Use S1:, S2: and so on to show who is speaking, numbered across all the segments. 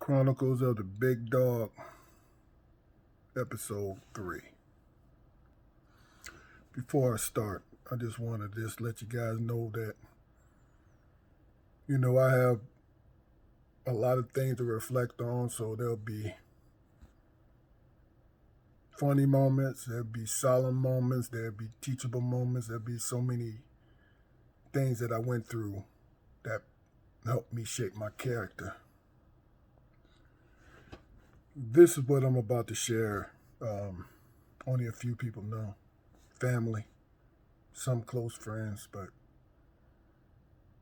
S1: Chronicles of the Big Dog, episode 3. Before I start, I just want to let you guys know that, I have a lot of things to reflect on, so there'll be funny moments, there'll be solemn moments, there'll be teachable moments, there'll be so many things that I went through that helped me shape my character. This is what I'm about to share. Only a few people know. Family, some close friends, but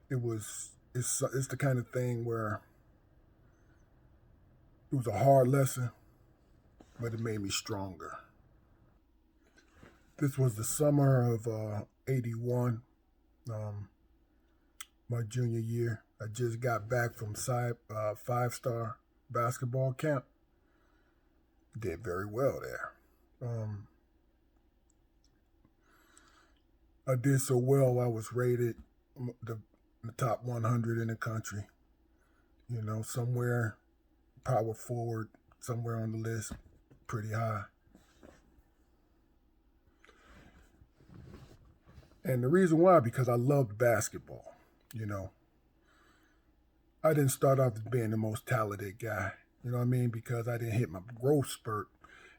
S1: it's the kind of thing where it was a hard lesson, but it made me stronger. This was the summer of 81, my junior year. I just got back from five-star basketball camp. Did very well there. I did so well, I was rated the top 100 in the country. Somewhere power forward, somewhere on the list, pretty high. And the reason why, because I loved basketball. I didn't start off as being the most talented guy, because I didn't hit my growth spurt,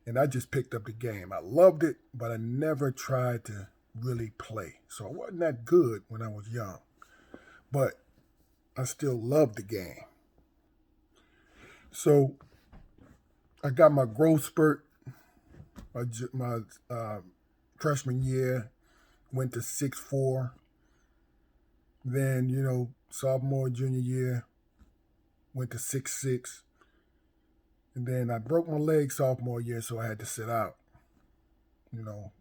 S1: and I just picked up the game. I loved it, but I never tried to really play. So I wasn't that good when I was young, but I still loved the game. So I got my growth spurt my freshman year, went to 6'4". Then, sophomore, junior year, went to 6'6". And then I broke my leg sophomore year, so I had to sit out.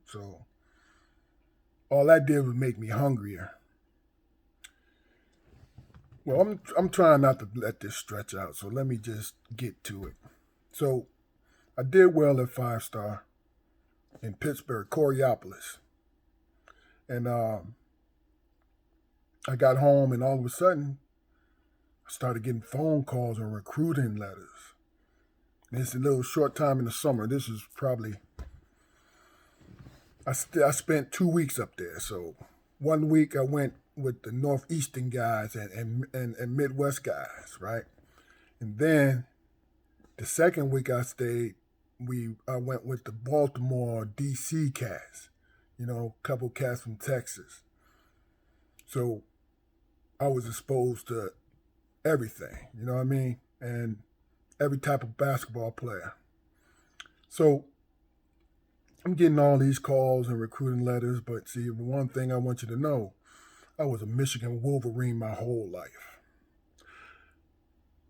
S1: So all that did was make me hungrier. Well, I'm trying not to let this stretch out, so let me just get to it. So I did well at 5-star in Pittsburgh, Coriopolis. And I got home, and all of a sudden, I started getting phone calls and recruiting letters. And it's a little short time in the summer. This is probably, I spent 2 weeks up there. So 1 week I went with the Northeastern guys and Midwest guys, right? And then the second week I stayed, I went with the Baltimore, D.C. cats, a couple cats from Texas. So I was exposed to everything, and every type of basketball player. So I'm getting all these calls and recruiting letters, but see, the one thing I want you to know, I was a Michigan Wolverine my whole life.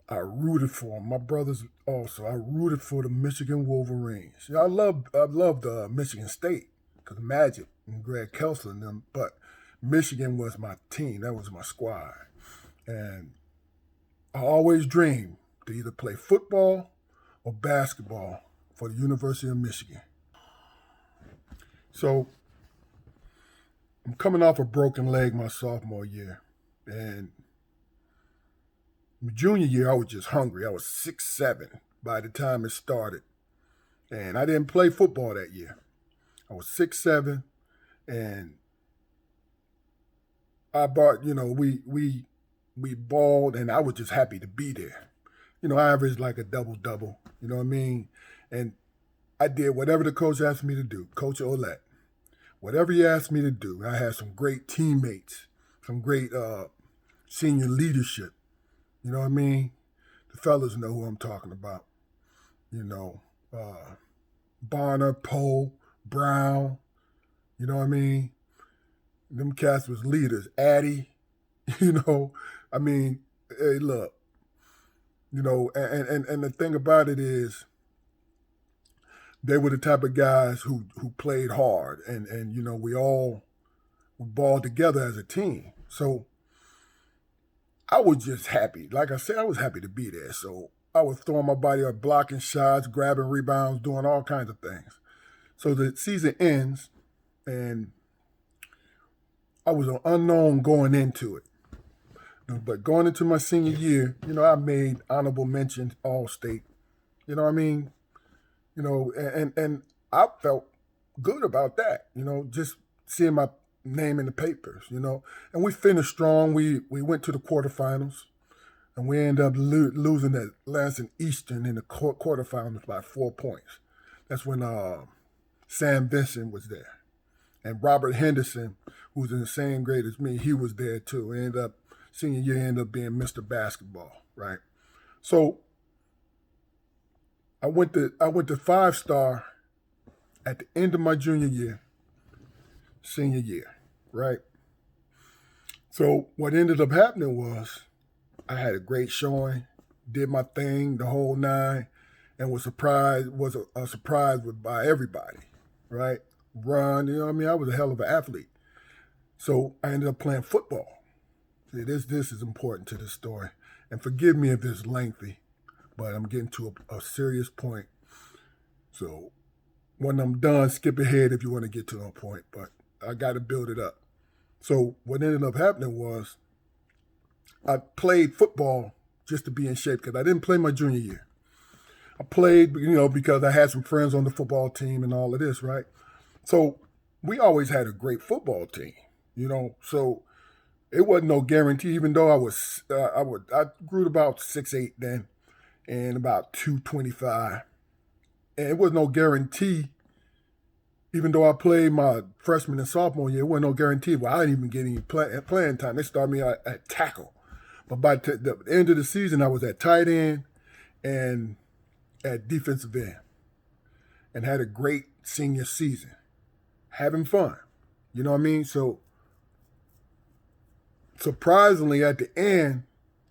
S1: I rooted for them. My brothers also. I rooted for the Michigan Wolverines. I loved Michigan State because Magic and Greg Kelsler and them, but Michigan was my team. That was my squad. And I always dreamed to either play football or basketball for the University of Michigan. So I'm coming off a broken leg my sophomore year. And my junior year, I was just hungry. I was 6'7" by the time it started. And I didn't play football that year. I was 6'7", and I bought, we balled, and I was just happy to be there. I averaged like a double-double, you know what I mean? And I did whatever the coach asked me to do, Coach Olette. Whatever he asked me to do. I had some great teammates, some great senior leadership. You know what I mean? The fellas know who I'm talking about. Bonner, Poe, Brown, you know what I mean? Them cats was leaders. Addy, hey, look, and the thing about it is they were the type of guys who played hard, and we all balled together as a team. So I was just happy. Like I said, I was happy to be there. So I was throwing my body up, blocking shots, grabbing rebounds, doing all kinds of things. So the season ends, and I was an unknown going into it. But going into my senior year, I made honorable mention all state. You know what I mean? And I felt good about that, just seeing my name in the papers, And we finished strong. We went to the quarterfinals, and we ended up losing at Lansing Eastern in the quarterfinals by 4 points. That's when Sam Vincent was there. And Robert Henderson, who's in the same grade as me, he was there too. Senior year ended up being Mr. Basketball, right? So I went to 5-star at the end of my junior year, senior year, right? So what ended up happening was I had a great showing, did my thing, the whole nine, and was a surprise by everybody, right? Run, I was a hell of an athlete. So I ended up playing football. See, this is important to this story. And forgive me if it's lengthy, but I'm getting to a serious point. So when I'm done, skip ahead if you want to get to that point, but I got to build it up. So what ended up happening was I played football just to be in shape because I didn't play my junior year. I played, because I had some friends on the football team and all of this, right? So we always had a great football team, So it wasn't no guarantee, even though I grew to about 6'8" then and about 225. And it was no guarantee, even though I played my freshman and sophomore year, it wasn't no guarantee. Well, I didn't even get any playing time. They started me at tackle. But by the end of the season, I was at tight end and at defensive end and had a great senior season, having fun. You know what I mean? So surprisingly, at the end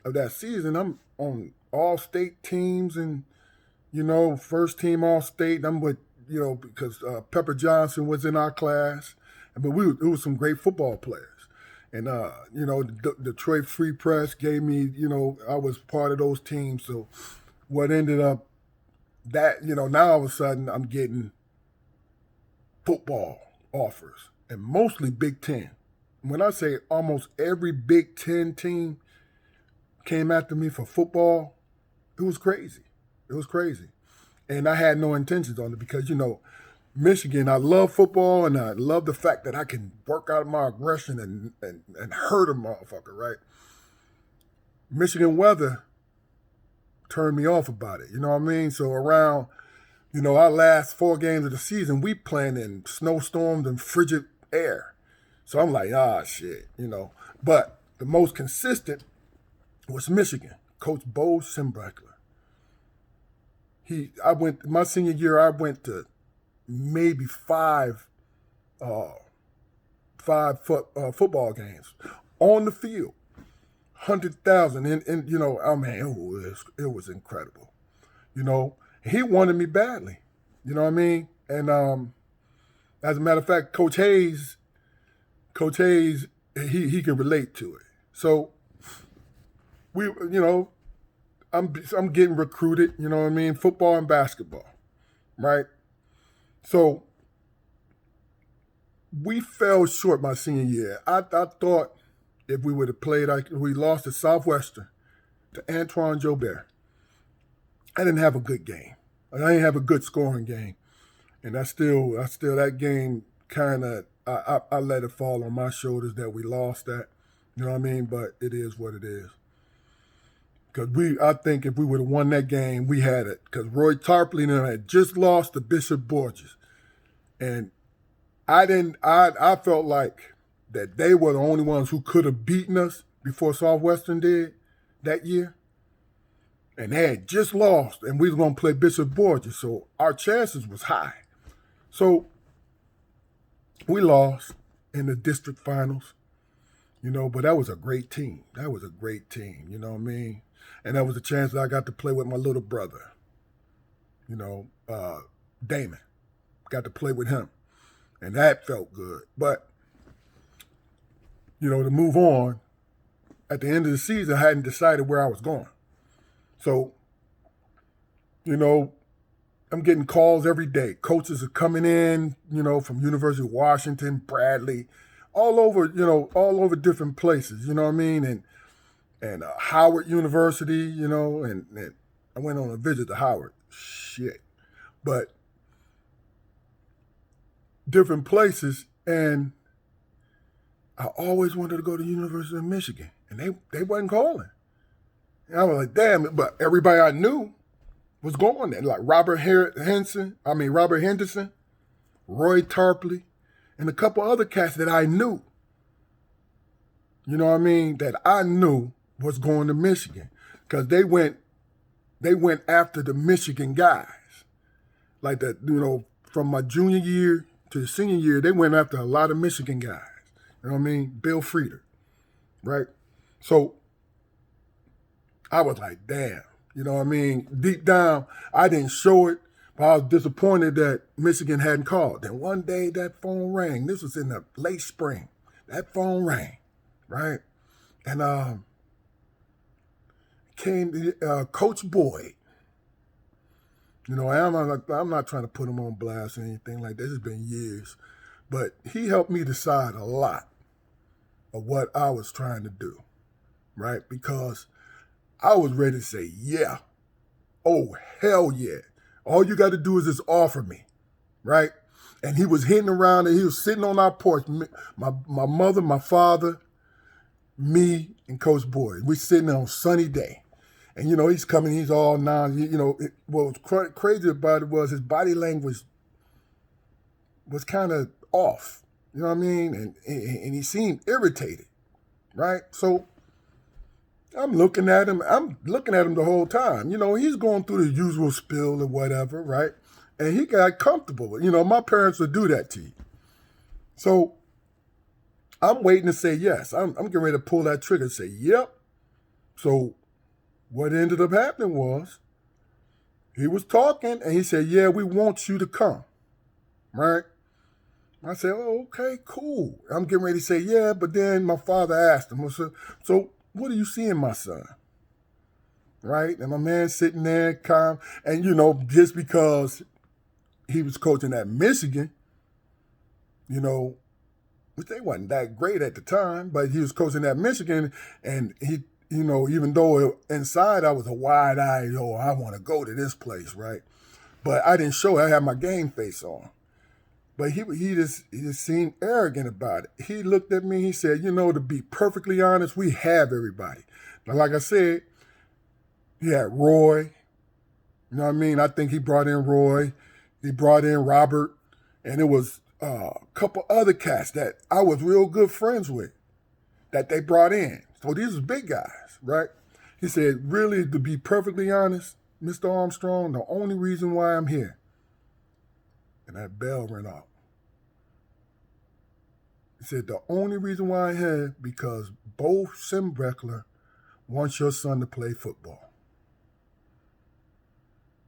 S1: of that season, I'm on all-state teams and, first team all-state. I'm with, because Pepper Johnson was in our class. But it was some great football players. And, the Detroit Free Press gave me, I was part of those teams. So what ended up that, now all of a sudden I'm getting football offers and mostly Big Ten. When I say almost every Big Ten team came after me for football, it was crazy. It was crazy. And I had no intentions on it because, Michigan, I love football and I love the fact that I can work out my aggression and hurt a motherfucker, right? Michigan weather turned me off about it, you know what I mean? So around, our last 4 games of the season, we playing in snowstorms and frigid air. So I'm like, shit, But the most consistent was Michigan, Coach Bo Schembechler. My senior year, I went to maybe 5 football games on the field, 100,000, and it was incredible. He wanted me badly. You know what I mean? And as a matter of fact, Coach Hayes, he can relate to it. So I'm getting recruited. You know what I mean? Football and basketball, right? So we fell short my senior year. I thought if we would have played, we lost to Southwestern, to Antoine Jobert. I didn't have a good game. I didn't have a good scoring game. And I still that game kind of, I let it fall on my shoulders that we lost that. You know what I mean? But it is what it is. Because I think if we would have won that game, we had it. Because Roy Tarpley and them had just lost to Bishop Borges. And I felt like that they were the only ones who could have beaten us before Southwestern did that year. And they had just lost, and we was going to play Bishop Borges. So our chances was high. So we lost in the district finals, but that was a great team. You know what I mean? And that was a chance that I got to play with my little brother, Damon. Got to play with him. And that felt good. But, to move on, at the end of the season, I hadn't decided where I was going. So, I'm getting calls every day. Coaches are coming in, from University of Washington, Bradley, all over different places, you know what I mean? And and Howard University, you know, and I went on a visit to Howard. Shit. But different places, and I always wanted to go to the University of Michigan, and they wasn't calling. And I was like, damn it, but everybody I knew was going there, like Robert Henderson, Roy Tarpley, and a couple other cats that I knew. You know what I mean? That I knew was going to Michigan, because they went after the Michigan guys, like that. You know, from my junior year to the senior year, they went after a lot of Michigan guys. You know what I mean? Bill Frieder, right? So I was like, damn. You know what I mean? Deep down, I didn't show it, but I was disappointed that Michigan hadn't called. Then one day that phone rang. This was in the late spring. That phone rang, right? And came Coach Boyd. You know, I'm not trying to put him on blast or anything like that. It's been years. But he helped me decide a lot of what I was trying to do, right? Because I was ready to say, yeah. Oh, hell yeah. All you got to do is just offer me, right? And he was hitting around and he was sitting on our porch. My mother, my father, me, and Coach Boyd. We sitting on a sunny day. And, you know, he's coming, he's all you know, what was crazy about it was his body language was kind of off. You know what I mean? And he seemed irritated, right? So I'm looking at him the whole time. You know, he's going through the usual spill or whatever, right? And he got comfortable. You know, my parents would do that to you. So I'm waiting to say yes. I'm getting ready to pull that trigger and say, yep. So what ended up happening was he was talking and he said, yeah, we want you to come, right? I said, oh, okay, cool. I'm getting ready to say, yeah, but then my father asked him, so what do you see in my son? Right? And my man sitting there calm. And, you know, just because he was coaching at Michigan, you know, which they wasn't that great at the time, but he was coaching at Michigan, and he, you know, even though inside I was a wide-eyed, I want to go to this place, right? But I didn't show it. I had my game face on. But he just seemed arrogant about it. He looked at me, he said, you know, to be perfectly honest, we have everybody. But like I said, he had Roy, you know what I mean? I think he brought in Roy, he brought in Robert, and it was a couple other cats that I was real good friends with that they brought in. So these are big guys, right? He said, really, to be perfectly honest, Mr. Armstrong, the only reason why I'm here, and that bell went off. He said, the only reason why I'm here because Bo Schembechler wants your son to play football.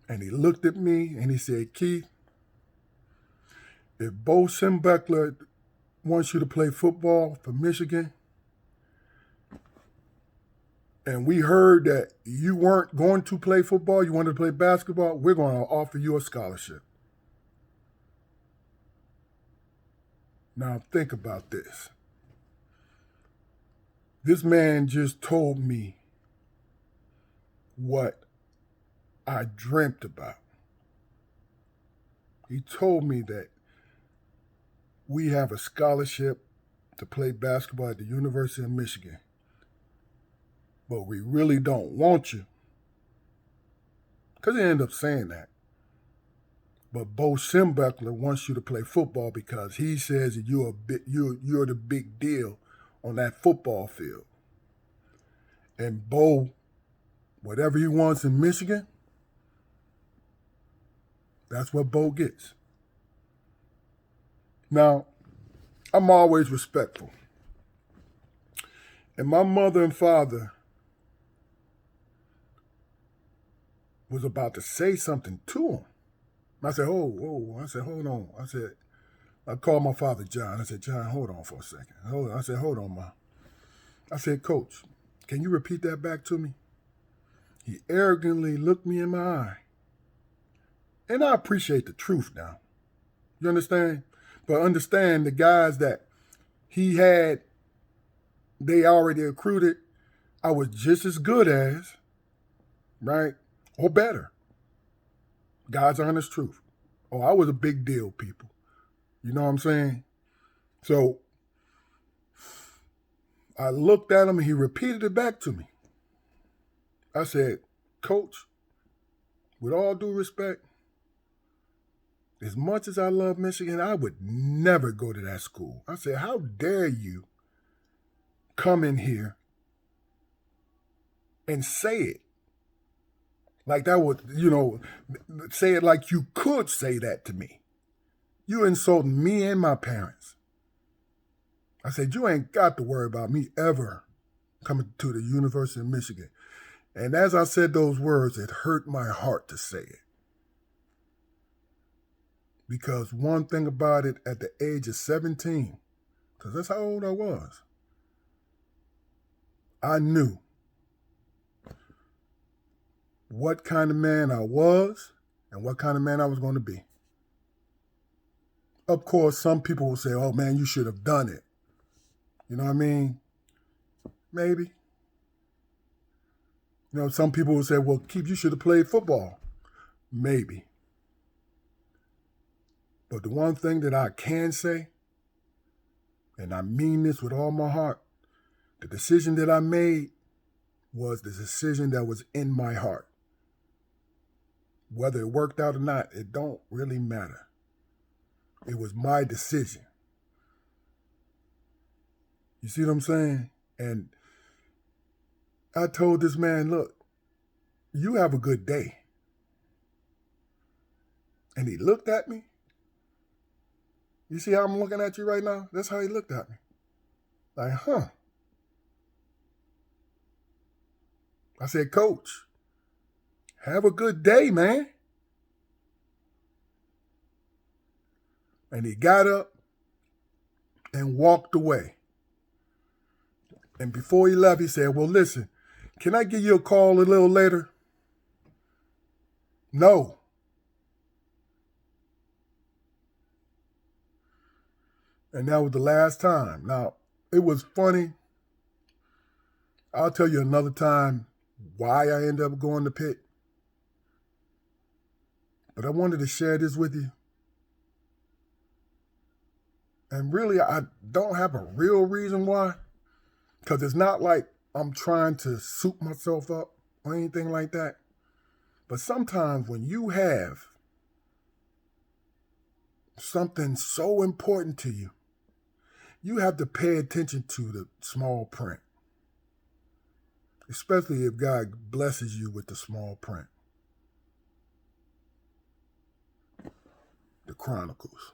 S1: And he looked at me and he said, Keith, if Bo Schembechler wants you to play football for Michigan, and we heard that you weren't going to play football, you wanted to play basketball, we're going to offer you a scholarship. Now think about this. This man just told me what I dreamt about. He told me that we have a scholarship to play basketball at the University of Michigan, but we really don't want you. Because he ended up saying that. But Bo Schembechler wants you to play football because he says that you're the big deal on that football field. And Bo, whatever he wants in Michigan, that's what Bo gets. Now, I'm always respectful. And my mother and father was about to say something to him. I said, I said, hold on. I called my father, John. I said, John, hold on for a second. I said, hold on, Ma. I said, Coach, can you repeat that back to me? He arrogantly looked me in my eye. And I appreciate the truth now. You understand? But understand the guys that he had, they already recruited, I was just as good as, right, or better. God's honest truth. Oh, I was a big deal, people. You know what I'm saying? So I looked at him and he repeated it back to me. I said, Coach, with all due respect, as much as I love Michigan, I would never go to that school. I said, how dare you come in here and say it? Like that would, say it like you could say that to me. You insulting me and my parents. I said, you ain't got to worry about me ever coming to the University of Michigan. And as I said those words, it hurt my heart to say it. Because one thing about it, at the age of 17, because that's how old I was, I knew what kind of man I was and what kind of man I was going to be. Of course, some people will say, oh man, you should have done it. You know what I mean? Maybe. Some people will say, well, Keith, you should have played football. Maybe. But the one thing that I can say, and I mean this with all my heart, the decision that I made was the decision that was in my heart. Whether it worked out or not, it don't really matter. It was my decision. You see what I'm saying? And I told this man, look, you have a good day. And he looked at me. You see how I'm looking at you right now? That's how he looked at me. Like, huh. I said, Coach, have a good day, man. And he got up and walked away. And before he left, he said, well, listen, can I give you a call a little later? No. And that was the last time. Now, it was funny. I'll tell you another time why I ended up going to Pitt. But I wanted to share this with you. And really, I don't have a real reason why. Because it's not like I'm trying to soup myself up or anything like that. But sometimes when you have something so important to you, you have to pay attention to the small print. Especially if God blesses you with the small print. The Chronicles.